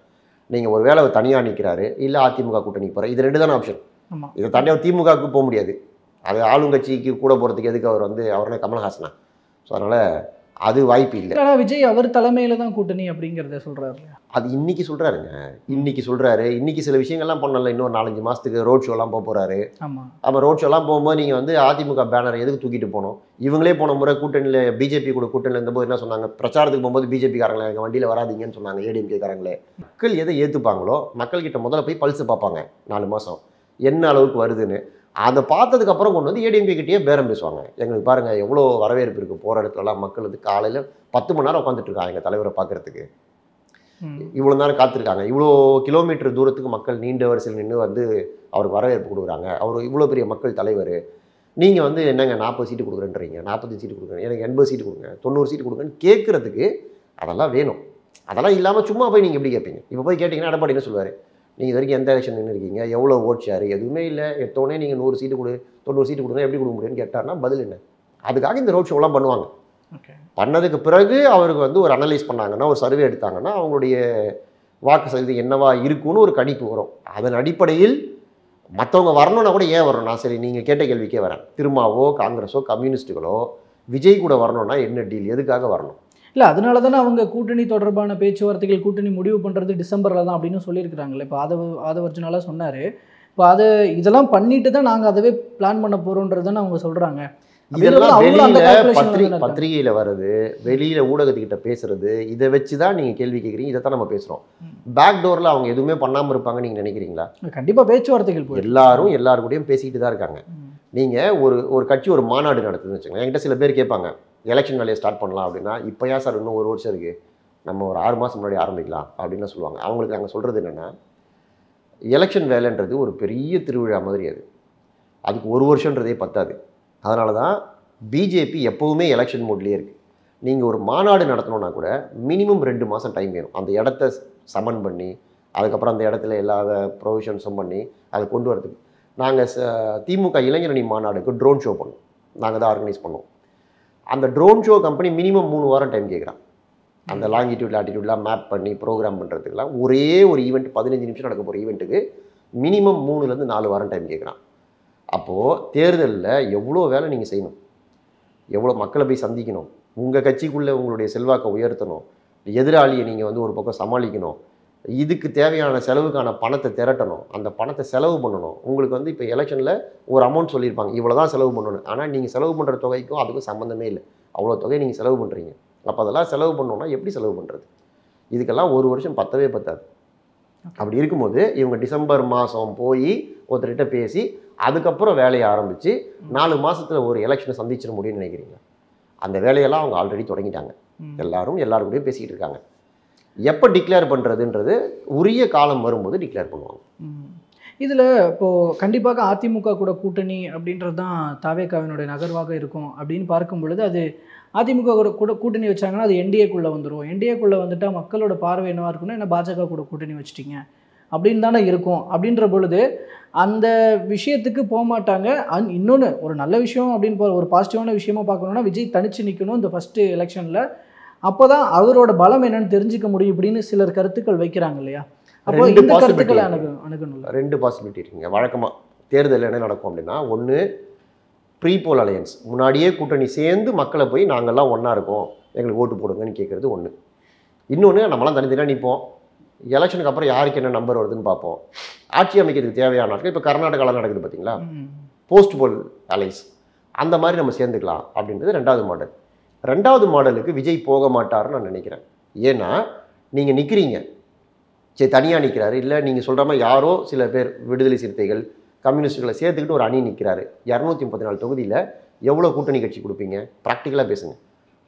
நீங்கள் ஒரு வேளை தனியாக நிற்கிறாரு, இல்லை அதிமுக கூட்டணிக்கு போகிறார், இது 2 தானே ஆப்ஷன். இதை தாண்டி அவர் திமுகவுக்கு போக முடியாது, அது ஆளுங்கட்சிக்கு கூட போகிறதுக்கு எதுக்கு அவர் வந்து அவர்னா கமல்ஹாசனா. ஸோ அதனால் அது வாய்ப்பு இல்லை. ஆனால் விஜய் அவர் தலைமையில் தான் கூட்டணி அப்படிங்கிறத சொல்கிறாரு. அது இன்னைக்கு சொல்கிறாருங்க, இன்னைக்கு சொல்கிறாரு. இன்னைக்கு சில விஷயங்கள்லாம் பண்ணல, இன்னொரு 4-5 மாதத்துக்கு ரோட் ஷோலாம் போகிறாரு. ஆமாம், அப்போ ரோட் ஷோலாம் போகும்போது நீங்கள் வந்து அதிமுக பேனர் எதுக்கு தூக்கிட்டு போனோம்? இவங்களே போன முறை கூட்டணியில் பிஜேபி கூட கூட்டணியில் இருந்தபோது என்ன சொன்னாங்க? பிரச்சாரத்துக்கு போகும்போது பிஜேபிக்காரங்களே எங்கள் வண்டியில் வராதிங்கன்னு சொன்னாங்க. ஏடிஎம்கேக்காரங்களே. மக்கள் எதை ஏற்றுப்பாங்களோ மக்கள்கிட்ட முதல்ல போய் பல்ஸ் பார்ப்பாங்க 4 மாதம் என்ன அளவுக்கு வருதுன்னு. அதை பார்த்ததுக்கப்புறம் கொண்டு வந்து ஏடிஎம்கே கிட்டேயே பேரம் பேசுவாங்க. எங்களுக்கு பாருங்கள் எவ்வளோ வரவேற்பு இருக்குது, போகிற இடத்துலலாம் மக்கள் வந்து காலையில் 10 மணி நேரம் உட்காந்துட்டு இருக்காங்க எங்கள் தலைவரை பார்க்குறதுக்கு. இவ்வளோ நேரம் காத்திருக்காங்க, இவ்வளோ கிலோமீட்டர் தூரத்துக்கு மக்கள் நீண்ட வரிசையில் நின்று வந்து அவருக்கு வரவேற்பு கொடுக்குறாங்க. அவர் இவ்வளோ பெரிய மக்கள் தலைவர். நீங்கள் வந்து என்னங்க 40 சீட்டு கொடுக்குறேன்றீங்க, 45 சீட்டு கொடுக்குறேன், எனக்கு 80 சீட்டு கொடுங்க, 90 சீட்டு கொடுங்கன்னு கேட்குறதுக்கு அதெல்லாம் வேணும். அதெல்லாம் இல்லாமல் சும்மா போய் நீங்கள் எப்படி கேட்பீங்க? இப்போ போய் கேட்டிங்கன்னா எடப்பாடி என்ன சொல்லுவார்? நீங்கள் இது வரைக்கும் எந்த எலெக்ஷன் நின்று இருக்கீங்க, எவ்வளோ ஓட் ஷேர், எதுவுமே இல்லை, எடுத்தோடனே நீங்கள் 100 சீட்டு கொடு 90 சீட்டு கொடுங்க, எப்படி கொடுக்க முடியும்னு கேட்டார்னா பதில் என்ன? அதுக்காக இந்த ரோட் ஷோலாம் பண்ணுவாங்க. பண்ணதுக்கு பிறகு அவருக்கு வந்து ஒரு அனலைஸ் பண்ணாங்கன்னா, ஒரு சர்வே எடுத்தாங்கன்னா அவங்களுடைய வாக்கு சதவீதம் என்னவா இருக்குன்னு ஒரு கணிப்பு வரும். அதன் அடிப்படையில் மற்றவங்க வரணும்னா கூட ஏன் வரணும்? நான் சரி நீங்கள் கேட்ட கேள்விக்கே வரேன். திருமாவோ காங்கிரஸோ கம்யூனிஸ்ட்டுகளோ விஜய் கூட வரணும்னா என்ன டீல், எதுக்காக வரணும்? இல்லை, அதனால தானே அவங்க கூட்டணி தொடர்பான பேச்சுவார்த்தைகள், கூட்டணி முடிவு பண்ணுறது டிசம்பரில் தான் அப்படின்னு சொல்லியிருக்கிறாங்களே. இப்போ ஆதவர்ஜுனால சொன்னார். இப்போ இதெல்லாம் பண்ணிட்டு தான் நாங்கள் அதவே பிளான் பண்ண போகிறோன்றது தானே அவங்க சொல்கிறாங்க. இதெல்லாம் வெளியில் பத்திரிகையில் வர்றது, வெளியில் ஊடகத்துக்கிட்ட பேசுறது, இதை வச்சு தான் நீங்கள் கேள்வி கேட்குறீங்க. இதை தான் நம்ம பேசுகிறோம். பேக் டோரில் அவங்க எதுவுமே பண்ணாமல் இருப்பாங்கன்னு நீங்கள் நினைக்கிறீங்களா? கண்டிப்பாக பேச்சுவார்த்தைகள் போய் எல்லாரும் கூடயும் பேசிக்கிட்டு தான் இருக்காங்க. நீங்கள் ஒரு கட்சி ஒரு மாநாடு நடத்துதுன்னு வச்சுக்கோங்க. என்கிட்ட சில பேர் கேட்பாங்க, எலெக்ஷன் வேலையை ஸ்டார்ட் பண்ணலாம் அப்படின்னா, இப்போ ஏன் சார் இன்னும் 1 வருஷம் இருக்குது, நம்ம ஒரு 6 மாதம் முன்னாடி ஆரம்பிக்கலாம் அப்படின்னு சொல்லுவாங்க. அவங்களுக்கு நாங்கள் சொல்கிறது என்னென்னா, எலெக்ஷன் வேலைன்றது ஒரு பெரிய திருவிழா மாதிரி. அதுக்கு 1 வருஷன்றதே பத்தாது. அதனால தான் பிஜேபி எப்போவுமே எலெக்ஷன் மோட்லேயே இருக்குது. நீங்கள் ஒரு மாநாடு நடத்தணுன்னா கூட மினிமம் 2 மாதம் டைம் வேணும். அந்த இடத்த சமன் பண்ணி, அதுக்கப்புறம் அந்த இடத்துல எல்லா ப்ரொவிஷன்ஸும் பண்ணி அதை கொண்டு வரதுக்கு. நாங்கள் திமுக இளைஞரணி மாநாடுக்கு ட்ரோன் ஷோ பண்ணோம். நாங்கள் தான் ஆர்கனைஸ் பண்ணோம். அந்த ட்ரோன் ஷோ கம்பெனி மினிமம் 3 வாரம் டைம் கேட்குறான். அந்த லாங்கிடியூட் லாட்டிடியூட்லாம் மேப் பண்ணி ப்ரோக்ராம் பண்ணுறதுக்குலாம் ஒரே ஒரு ஈவெண்ட் 15 நிமிஷம் நடக்க போகிற ஈவெண்ட்டுக்கு மினிமம் 3லேருந்து 4 வாரம் டைம் கேட்குறான். அப்போது தேர்தலில் எவ்வளோ வேலை நீங்கள் செய்யணும், எவ்வளோ மக்களை போய் சந்திக்கணும், உங்கள் கட்சிக்குள்ளே உங்களுடைய செல்வாக்கை உயர்த்தணும், எதிராளியை நீங்கள் வந்து ஒரு பக்கம் சமாளிக்கணும், இதுக்கு தேவையான செலவுக்கான பணத்தை திரட்டணும், அந்த பணத்தை செலவு பண்ணணும். உங்களுக்கு வந்து இப்போ எலெக்ஷனில் ஒரு அமௌண்ட் சொல்லியிருப்பாங்க, இவ்வளோ தான் செலவு பண்ணணும். ஆனால் நீங்கள் செலவு பண்ணுற தொகைக்கும் அதுக்கும் சம்மந்தமே இல்லை. அவ்வளோ தொகை நீங்கள் செலவு பண்ணுறீங்க. அப்போ அதெல்லாம் செலவு பண்ணணுன்னா எப்படி செலவு பண்ணுறது? இதுக்கெல்லாம் 1 வருஷம் பத்தவே பத்தாது. அப்படி இருக்கும்போது இவங்க டிசம்பர் மாதம் போய் ஒருத்தர்கிட்ட பேசி அதுக்கப்புறம் வேலையை ஆரம்பித்து 4 மாதத்தில் ஒரு எலெக்ஷனை சந்திச்சிட முடியும்னு நினைக்கிறீங்க? அந்த வேலையெல்லாம் அவங்க ஆல்ரெடி தொடங்கிட்டாங்க. எல்லாருக்கூடயும் பேசிக்கிட்டு இருக்காங்க. எப்போ டிக்ளேர் பண்ணுறதுன்றது உரிய காலம் வரும்போது டிக்ளேர் பண்ணுவாங்க. இதில் இப்போது கண்டிப்பாக அதிமுக கூட கூட்டணி அப்படின்றது தான் தாவேகாவினுடைய நகர்வாக இருக்கும் அப்படின்னு பார்க்கும் பொழுது, அது அதிமுக கூட கூட்டணி வச்சாங்கன்னா அது என்டிஏக்குள்ளே வந்துடும். என்டிஏக்குள்ளே வந்துட்டால் மக்களோட பார்வை என்னவாக இருக்குன்னா, என்ன பாஜக கூட கூட்டணி வச்சிட்டிங்க அப்படின்னு தானே இருக்கும். அப்படின்ற பொழுது அந்த விஷயத்துக்கு போக மாட்டாங்க. இன்னொன்று ஒரு நல்ல விஷயம் அப்படின்னு ஒரு பாசிட்டிவான விஷயமா பார்க்கணுன்னா, விஜய் தனித்து நிற்கணும் இந்த ஃபஸ்ட்டு எலெக்ஷனில். அப்போ தான் அவரோட பலம் என்னன்னு தெரிஞ்சிக்க முடியும் இப்படின்னு சிலர் கருத்துக்கள் வைக்கிறாங்க இல்லையா? அப்போ இந்த கருத்துக்களை அணுகணும். 2 பாசிபிலிட்டி இருக்குங்க. வழக்கமாக தேர்தலில் என்ன நடக்கும் அப்படின்னா, ஒன்று ப்ரீபோல் அலையன்ஸ், முன்னாடியே கூட்டணி சேர்ந்து மக்களை போய் நாங்கள்லாம் ஒன்றா இருக்கோம் எங்களுக்கு ஓட்டு போடுங்கன்னு கேட்குறது ஒன்று. இன்னொன்று நம்மளாம் தனித்தனியாக நிற்போம், எலெக்ஷனுக்கு அப்புறம் யாருக்கு என்ன நம்பர் வருதுன்னு பார்ப்போம். ஆட்சி அமைக்கிறதுக்கு தேவையான நாட்கள் இப்போ கர்நாடகாவில் நடக்குது பார்த்தீங்களா, போஸ்ட் போல் அலைன்ஸ், அந்த மாதிரி நம்ம சேர்ந்துக்கலாம் அப்படின்றது 2வது மாடல். 2வது மாடலுக்கு விஜய் போக மாட்டார்னு நான் நினைக்கிறேன். ஏன்னா நீங்கள் நிற்கிறீங்க, சரி தனியாக நிற்கிறாரு, இல்லை நீங்கள் சொல்கிற மாதிரி யாரோ சில பேர் விடுதலை சிறுத்தைகள் கம்யூனிஸ்டுகளை சேர்த்துக்கிட்டு ஒரு அணி நிற்கிறாரு. 234 தொகுதியில் எவ்வளோ கூட்டணி கட்சி கொடுப்பீங்க? ப்ராக்டிக்கலாக பேசுங்க.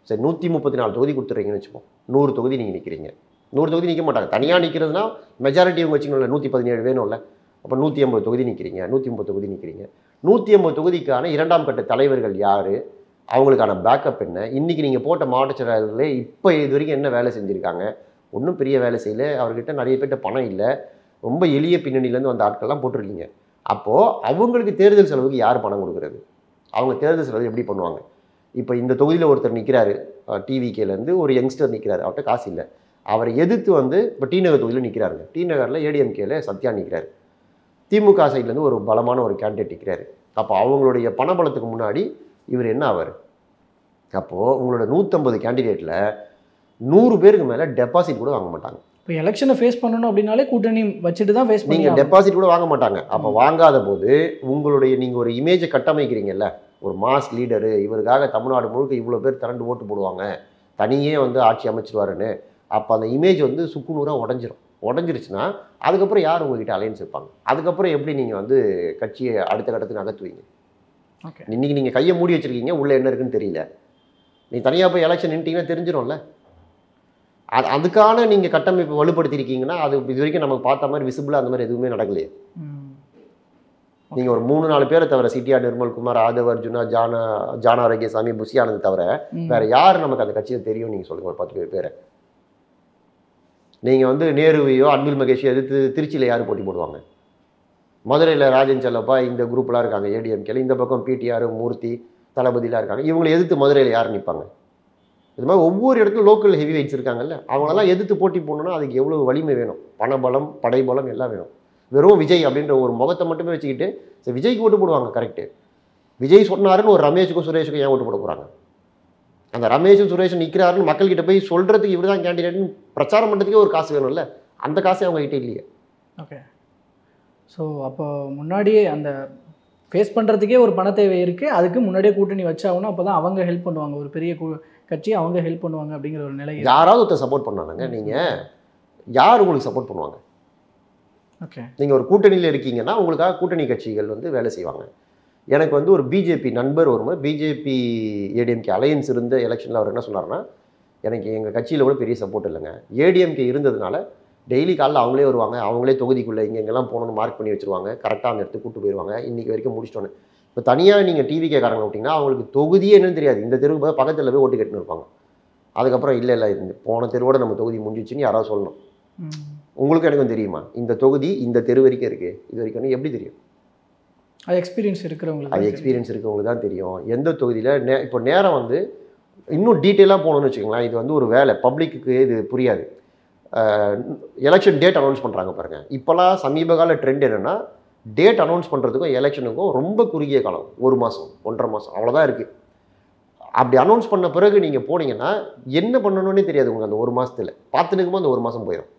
சரி 134 தொகுதி கொடுத்துட்றீங்கன்னு வச்சுப்போம். 100 தொகுதி நீங்கள் நிற்கிறீங்க. 100 தொகுதி நிற்க மாட்டாங்க. தனியாக நிற்கிறதுனா மெஜாரிட்டி இவங்க வச்சுக்கணும்ல, 117 வேணும்ல. அப்போ 180 தொகுதி நிற்கிறீங்க, 130 தொகுதி நிற்கிறீங்க. 180 தொகுதிக்கான 2ஆம் கட்ட தலைவர்கள் யார், அவங்களுக்கான பேக்கப் என்ன, இன்றைக்கி நீங்கள் போட்ட மாவட்ட செயலாளர்களே இப்போ இது வரைக்கும் என்ன வேலை செஞ்சுருக்காங்க? ஒன்றும் பெரிய வேலை செய்யல. அவர்கிட்ட நிறைய பேர்கிட்ட பணம் இல்லை, ரொம்ப எளிய பின்னணியிலேருந்து வந்த ஆட்கள்லாம் போட்டிருக்கீங்க. அப்போது அவங்களுக்கு தேர்தல் செலவுக்கு யார் பணம் கொடுக்குறது? அவங்க தேர்தல் செலவு எப்படி பண்ணுவாங்க? இப்போ இந்த தொகுதியில் ஒருத்தர் நிற்கிறாரு, டிவிகேலேருந்து ஒரு யங்ஸ்டர் நிற்கிறாரு, அவர்கிட்ட காசு இல்லை. அவரை எதிர்த்து வந்து இப்போ டி நகர் தொகுதியில் நிற்கிறாருங்க. டி நகரில் ஏடிஎம்கேல சத்யா நிற்கிறாரு, திமுக சைட்லேருந்து ஒரு பலமான ஒரு கேண்டிடேட் நிற்கிறாரு. அப்போ அவங்களுடைய பணபலத்துக்கு முன்னாடி இவர் என்ன ஆவார்? அப்போது உங்களோட 150 கேண்டிடேட்டில் 100 பேருக்கு மேலே டெபாசிட் கூட வாங்க மாட்டாங்க. இப்போ எலெக்ஷனை ஃபேஸ் பண்ணணும் அப்படின்னாலே கூட்டணி வச்சுட்டு தான் ஃபேஸ் பண்ணி நீங்கள் டெபாசிட் கூட வாங்க மாட்டாங்க. அப்போ வாங்காத போது உங்களுடைய நீங்கள் ஒரு இமேஜை கட்டமைக்கிறீங்கல்ல, ஒரு மாஸ் லீடரு, இவருக்காக தமிழ்நாடு முழுக்க இவ்வளோ பேர் திரண்டு ஓட்டு போடுவாங்க, தனியே வந்து ஆட்சி அமைச்சிருவாருன்னு. அப்போ அந்த இமேஜ் வந்து சுக்குநூறாக உடஞ்சிருச்சுன்னா அதுக்கப்புறம் யார் உங்ககிட்ட அலையன்ஸ் வைப்பாங்க? அதுக்கப்புறம் எப்படி நீங்கள் வந்து கட்சியை அடுத்த கட்டத்துக்கு நகர்த்துவீங்க? ஓகே, இன்றைக்கி நீங்கள் கையை மூடி வச்சுருக்கீங்க, உள்ளே என்ன இருக்குன்னு தெரியல. நீ தனியாக போய் எலெக்ஷன் நின்ட்டிங்கன்னா தெரிஞ்சிடும்ல. அதுக்கான நீங்கள் கட்டமைப்பு வலுப்படுத்திருக்கீங்கன்னா அது இது வரைக்கும் நமக்கு பார்த்த மாதிரி விசிபிளாக அந்த மாதிரி எதுவுமே நடக்கலையே. நீங்கள் ஒரு 3-4 பேரை தவிர, சிடிஆர் நிர்மல்குமார், ஆதவ அர்ஜுனா, ஜான ஆரோக்கியசாமி, புஷி ஆனந்த் தவிர வேறு யார் நமக்கு அந்த கட்சியில் தெரியும்? நீங்கள் சொல்லுங்கள் ஒரு 10 பேரை. நீங்கள் வந்து நேருவையோ அன்பில் மகேஷையோ எதிர்த்து திருச்சியில் யார் போட்டி போடுவாங்க? மதுரையில் ராஜன் செல்லப்பா இந்த குரூப்லாம் இருக்காங்க ஏடிஎம்கேல, இந்த பக்கம் பிடிஆர் மூர்த்தி தளபதிலாம் இருக்காங்க. இவங்களை எதிர்த்து மதுரையில் யார் நிற்பாங்க? இது மாதிரி ஒவ்வொரு இடத்துல லோக்கல் ஹெவி வெயிட்ஸ் இருக்காங்கல்ல, அவங்களெல்லாம் எதிர்த்து போட்டி போடணுன்னா அதுக்கு எவ்வளோ வலிமை வேணும், பணபலம், படைபலம் எல்லாம் வேணும். வெறும் விஜய் அப்படின்ற ஒரு முகத்தை மட்டுமே வச்சுக்கிட்டு சரி விஜய்க்கு ஓட்டு போடுவாங்க, கரெக்டு. விஜய் சொன்னாருன்னு ஒரு ரமேஷுக்கும் சுரேஷுக்கும் ஏன் ஓட்டு போட போகிறாங்க? அந்த ரமேஷும் சுரேஷும் நிற்கிறாருன்னு மக்கள்கிட்ட போய் சொல்கிறதுக்கு இவர் தான் கேண்டிடேட்னு பிரச்சாரம் பண்ணுறதுக்கே ஒரு காசு வேணும்ல, அந்த காசே அவங்ககிட்ட இல்லையே. ஓகே, ஸோ அப்போ முன்னாடியே அந்த ஃபேஸ் பண்ணுறதுக்கே ஒரு பண தேவை இருக்குது, அதுக்கு முன்னாடியே கூட்டணி வச்சாகணும். அப்போ தான் அவங்க ஹெல்ப் பண்ணுவாங்க, ஒரு பெரிய கட்சி அவங்க ஹெல்ப் பண்ணுவாங்க அப்படிங்கிற ஒரு நிலை. யாராவது ஒருத்தர் சப்போர்ட் பண்ணாங்க, நீங்கள் யார் உங்களுக்கு சப்போர்ட் பண்ணுவாங்க? ஓகே, நீங்கள் ஒரு கூட்டணியில் இருக்கீங்கன்னா உங்களுக்காக கூட்டணி கட்சிகள் வந்து வேலை செய்வாங்க. எனக்கு வந்து ஒரு பிஜேபி நண்பர் வரும்போது, பிஜேபி ஏடிஎம்கே அலையன்ஸ் இருந்த எலெக்ஷனில் அவர் என்ன சொன்னார்னா, எனக்கு எங்கள் கட்சியில் கூட பெரிய சப்போர்ட் இல்லைங்க, ஏடிஎம்கே இருந்ததுனால டெய்லி காலையில் அவங்களே வருவாங்க, அவங்களே தொகுதிக்குள்ளே இங்கெங்கெல்லாம் போகணுன்னு மார்க் பண்ணி வச்சுருவாங்க, கரெக்டாக அந்த இடத்துக்கு கூப்பிட்டு போயிடுவாங்க, இன்றைக்கி வரைக்கும் முடிச்சிட்டோன்னு. இப்போ தனியாக நீங்கள் டிவிகே காரங்க விட்டிங்கன்னா அவங்களுக்கு தொகுதியே என்னன்னு தெரியாது, இந்த தெருவுக்கு பக்கத்தில் போய் ஓட்டு கட்டுன்னு இருப்பாங்க. அதுக்கப்புறம் இல்லை இந்த போன தெருவோட நம்ம தொகுதி முடிஞ்சிச்சுன்னு யாராவது சொல்லணும். உங்களுக்கு எனக்கும் தெரியுமா இந்த தொகுதி இந்த தெரு வரைக்கும் இருக்குது, இது வரைக்கும் எப்படி தெரியும்? அது எக்ஸ்பீரியன்ஸ் இருக்கிறவங்களுக்கு, அது எக்ஸ்பீரியன்ஸ் இருக்கவங்களுக்கு தான் தெரியும் எந்த தொகுதியில். இப்போ நேரம் வந்து இன்னும் டீட்டெயிலாக போகணுன்னு வச்சுக்கோங்களேன், இது வந்து ஒரு வேலை, பப்ளிக்கு இது புரியாது. எலெக்ஷன் டேட் அனௌன்ஸ் பண்ணுறாங்க பாருங்கள். இப்போலாம் சமீப கால ட்ரெண்ட் என்னென்னா, டேட் அனௌன்ஸ் பண்ணுறதுக்கும் எலெக்ஷனுக்கும் ரொம்ப குறுகிய காலம், 1 மாதம் 1.5 மாதம் அவ்வளோதான் இருக்குது. அப்படி அனௌன்ஸ் பண்ண பிறகு நீங்கள் போனீங்கன்னா என்ன பண்ணணுன்னே தெரியாது உங்களுக்கு. அந்த 1 மாதத்தில் பார்த்துனுக்கும்போது அந்த 1 மாதம் போயிடும்.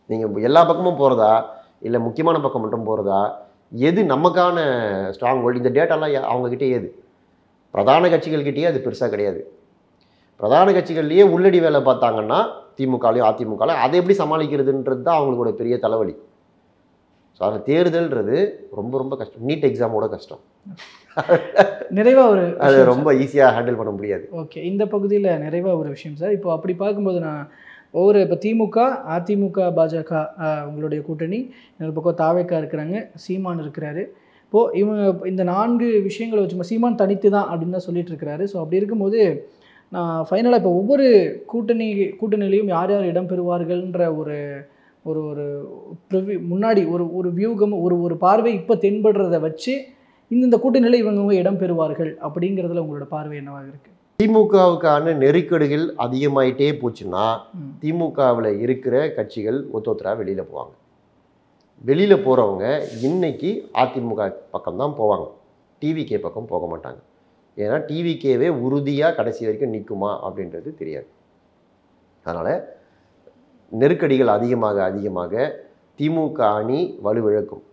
நீங்கள் எல்லா பக்கமும் போகிறதா இல்லை முக்கியமான பக்கம் மட்டும் போகிறதா, எது நமக்கான ஸ்ட்ராங் ஹோல்டு, இந்த டேட்டாலாம் அவங்கக்கிட்டே ஏது? பிரதான கட்சிகள்கிட்டயே அது பெருசாக கிடையாது. பிரதான கட்சிகள்லேயே உள்ளடி வேலை பார்த்தாங்கன்னா திமுகலையும் அதிமுகலையும் அதை எப்படி சமாளிக்கிறதுன்றது தான் அவங்களோட பெரிய தலைவலி. ஸோ அந்த தேர்தல்ன்றது ரொம்ப ரொம்ப கஷ்டம், நீட் எக்ஸாமோட கஷ்டம். நிறைவாக ஒரு அது ரொம்ப ஈஸியாக ஹேண்டில் பண்ண முடியாது. ஓகே, இந்த பகுதியில் நிறைவாக ஒரு விஷயம் சார். இப்போ அப்படி பார்க்கும்போது நான் இப்போ திமுக, அதிமுக, பாஜக உங்களுடைய கூட்டணி, இன்னொரு பக்கம் தாவேக்கா இருக்கிறாங்க, சீமான் இருக்கிறாரு. இப்போது இவங்க இந்த 4 விஷயங்களை வச்சு சீமான் தனித்து தான் அப்படின்னு தான் சொல்லிட்டு இருக்கிறாரு. ஸோ அப்படி இருக்கும்போது நான் ஃபைனலாக இப்போ ஒவ்வொரு கூட்டணியிலையும் யார் யார் இடம் பெறுவார்கள்ன்ற ஒரு ஒரு ஒரு முன்னாடி ஒரு வியூகம், ஒரு பார்வை இப்போ தென்படுறத வச்சு இந்த கூட்டணியில் இவங்க இடம் பெறுவார்கள் அப்படிங்கிறதுல உங்களோட பார்வை என்னவாக இருக்குது? திமுகவுக்கான நெருக்கடிகள் அதிகமாயிட்டே போச்சுன்னா திமுகவில் இருக்கிற கட்சிகள் ஒத்தொத்தரா வெளியில் போவாங்க. வெளியில் போகிறவங்க இன்னைக்கு அதிமுக பக்கம்தான் போவாங்க, டிவிகே பக்கம் போக மாட்டாங்க. ஏன்னா டிவிகேவே உறுதியாக கடைசி வரைக்கும் நிற்குமா அப்படின்றது தெரியாது. அதனால் நெருக்கடிகள் அதிகமாக அதிகமாக திமுக அணி வலுவிழக்கும்,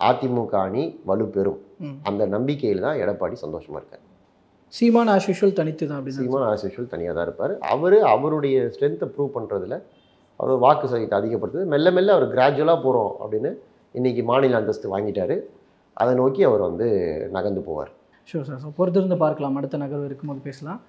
அதிமுக அணி வலுப்பெறும். அந்த நம்பிக்கையில் தான் எடப்பாடி சந்தோஷமாக இருக்கார். சீமான் ஆஸ் யூஷுவல் தனித்து தான் அப்படி சீமான் ஆஸ் யூஷுவல் தனியாக தான் இருப்பார். அவருடைய ஸ்ட்ரென்த்தை ப்ரூவ் பண்ணுறதுல அவர் வாக்கு சதவீதத்தை அதிகப்படுத்துது. மெல்ல மெல்ல அவர் கிராஜுவலாக போகிறோம் அப்படின்னு இன்றைக்கி மாநில அந்தஸ்து வாங்கிட்டார். அதை நோக்கி அவர் நகர்ந்து போவார். Sure sir. ஸோ பொறுத்திருந்து பார்க்கலாம், அடுத்த நகர்வு இருக்கும்போது பேசலாம்.